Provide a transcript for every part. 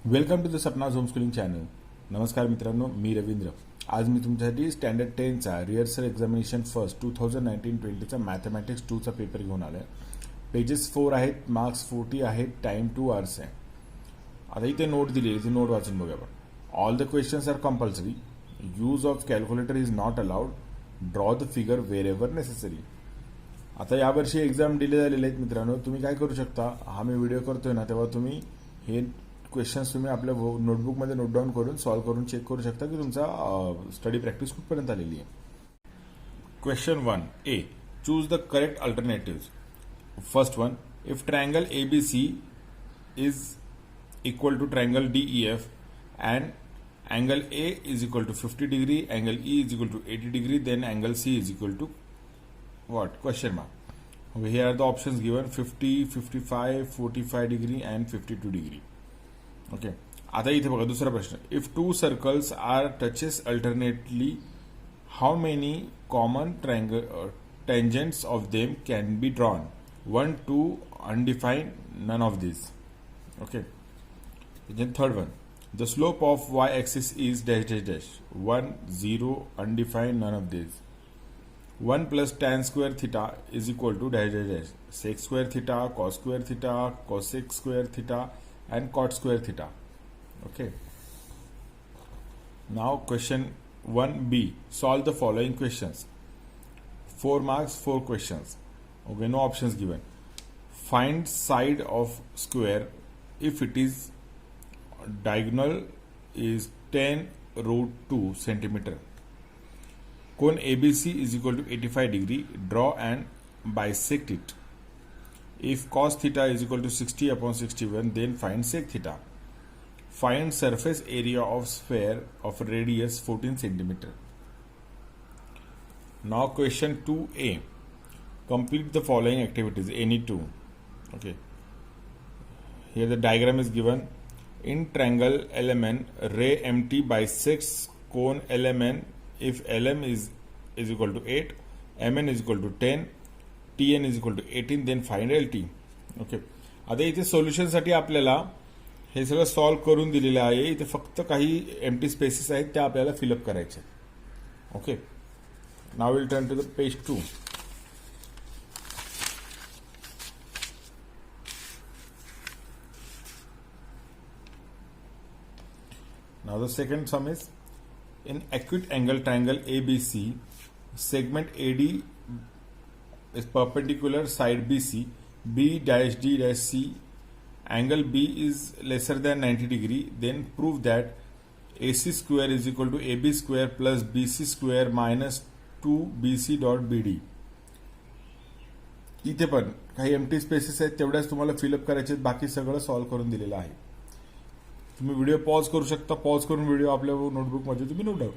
Welcome to the Sapna's homeschooling channel. नमस्कार मित्रांनो, मी रवींद्र. आज मी तुमच्यासाठी स्टँडर्ड 10चा रिहर्सल एक्झामिनेशन फर्स्ट 2019-20चा मॅथमॅटिक्स 2चा पेपर घेऊन आलो आहे. पेजेस 4 आहेत, मार्क्स 40 आहेत, टाइम 2 hours आहे. आता इथे नोट दिली, ती नोट वाचून बघूया आपण. All the questions are compulsory. Use of calculator is not allowed. Draw the figure wherever necessary. आता यावर्षी एक्झाम डिले झालेले आहेत मित्रांनो. तुम्ही काय करू शकता, हा मी व्हिडिओ करतोय ना तेव्हा तुम्ही हे क्वेश्चन्स तुम्ही आपल्या नोटबुकमध्ये नोट डाऊन करून सॉल्व करून चेक करू शकता की तुमचा स्टडी प्रॅक्टिस कुठपर्यंत आलेली आहे. Question 1 A. Choose the correct alternatives. First one, if triangle ABC is equal to triangle DEF and angle A is equal to 50 degree, angle E is equal to 80 degree, then angle C is equal to what? Question mark. Okay, here are the options given: 50, 55, 45 degree and 52 degree. Okay, आता इथे बघा दुसरा प्रश्न. If two circles are touches alternately, how many common tangents of them can be drawn? 1, 2, undefined, none of this. Okay, third one, the slope of y axis is dash dash dash. 1, 0, undefined, none of this. 1 plus tan square theta is equal to dash dash dash. sec square theta, cos square theta, cosec square theta and cot square theta. Okay, now question 1b. Solve the following questions. 4 marks, 4 questions. Okay, no options given. Find side of square if it is diagonal is 10 root 2 centimeter. Cone ABC is equal to 85 degree. Draw and bisect it. If cos theta is equal to 60 upon 61, then find sec theta. Find surface area of sphere of radius 14 centimeter. Now question 2a. Complete the following activities, any two. Okay. Here the diagram is given. In triangle LMN, ray MT bisects cone LMN if LM is equal to 8, MN is equal to 10, TN is equal to 18, then find LT. Okay, आता इथे सोल्युशनसाठी आपल्याला हे सगळं solve करून दिलेलं आहे. इथे फक्त काही एम्प्टी स्पेसेस आहेत त्या आपल्याला फिलअप करायचे. Okay, now will turn to the page 2. Now the second sum is, in acute angle triangle ABC, segment AD is perpendicular side BC, B dash D dash C, angle B is lesser than 90 degree, then prove that AC square is equal to AB square plus BC square minus 2BC dot BD. इथे पण काही empty spaces आहेत तेवढ्याच तुम्हाला fill up करायचे आहेत, बाकी सगळं सॉल्व करून दिलेलं आहे. तुम्ही व्हिडिओ पॉज करू शकता, पॉज करून व्हिडिओ आपल्या नोटबुकमध्ये तुम्ही note down.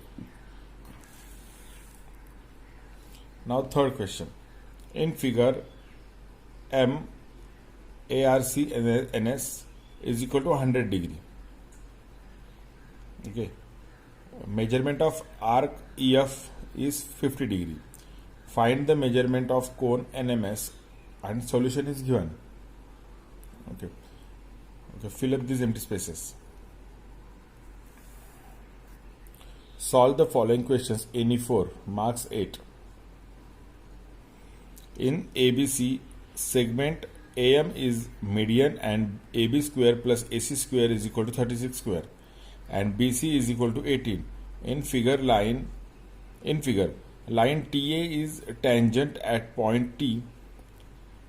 Now third question. In figure M, ARC NS is equal to 100 degree. Okay, measurement of arc EF is 50 degree. Find the measurement of cone NMS and solution is given. Okay, fill up these empty spaces. Solve the following questions, any 4, marks 8. In ABC, segment AM is median and AB square plus AC square is equal to 36 square and BC is equal to 18. In figure, line TA is tangent at point T.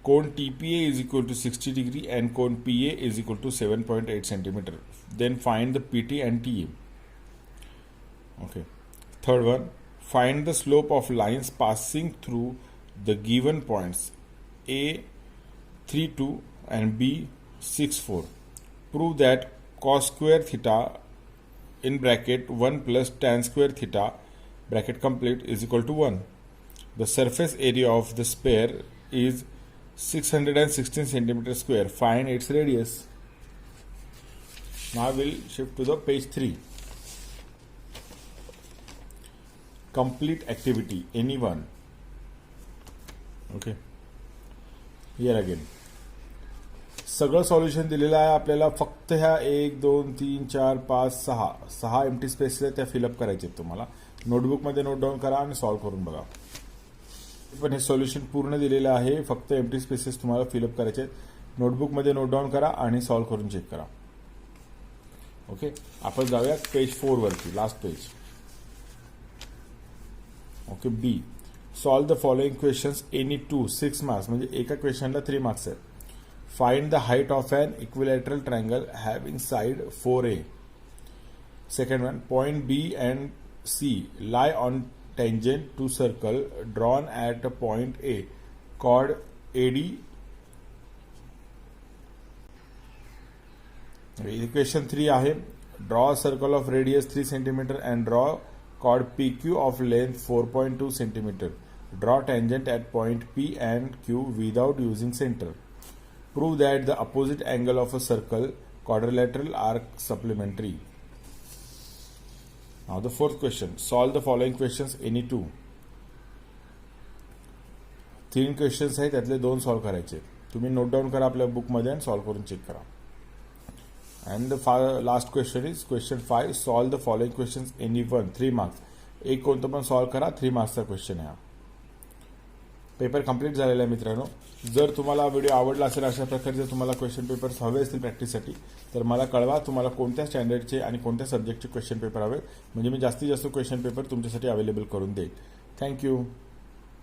Cone TPA is equal to 60 degree and cone PA is equal to 7.8 centimeter. Then find the PT and TA. Okay. Third one, find the slope of lines passing through the given points A 3, 2 and B 6, 4. Prove that cos square theta in bracket 1 plus tan square theta bracket complete is equal to 1. The surface area of the sphere is 616 centimeter square. Find its radius. Now we'll shift to the page 3. Complete activity, any one. Okay, here again, सगळं solution दिलेलं आहे आपल्याला. फक्त ह्या 1 2 3 4 5 6 empty spaces आहेत त्या fill up करायचे आहेत तुम्हाला. नोटबुकमध्ये नोट डाऊन करा आणि सॉल्व्ह करून बघा. पण हे सॉल्युशन पूर्ण दिलेलं आहे. फक्त एम्प्टी स्पेसेस तुम्हाला फिलअप करायचे आहेत. नोटबुकमध्ये नोट डाऊन करा आणि सॉल्व्ह करून चेक करा. ओके, आपण जाऊया पेज 4 वरती, last page. Okay, B. Solve the following questions any two 6 marks, म्हणजे एका क्वेश्चनला 3 मार्क्स आहेत. Find the height of an equilateral triangle having side 4A. Second one, point B and C lie on tangent to circle drawn at point A. Chord AD. Equation 3 आहे. Draw a circle of radius 3 cm and draw chord PQ of length 4.2 cm. Draw tangent at point P and Q without using center. Prove that the opposite angle of a circle quadrilateral are supplementary. Now the fourth question. Solve the following questions any two. 3 questions आहेत, त्यातले 2 solve करायचे. तुम्ही note down करा आपल्या बुकमध्ये आणि solve करून check करा. And the last question is question 5. Solve the following questions any one 3 marks. एक कोणतं पण सॉल्व्ह करा, 3 मार्क्सचा क्वेश्चन आहे हा. पेपर कंप्लीट झालेला आहे मित्रांनो. जर तुम्हाला व्हिडिओ आवडला असेल, अशा प्रकारचे तुम्हाला क्वेश्चन पेपर्स हवे असतील प्रॅक्टिससाठी, तर मला कळवा तुम्हाला कोणत्या स्टँडर्डचे आणि कोणत्या सब्जेक्टचे क्वेश्चन पेपर हवे, म्हणजे मी जास्तीत जास्त क्वेश्चन पेपर तुमच्यासाठी अवेलेबल करून देईन. थँक्यू.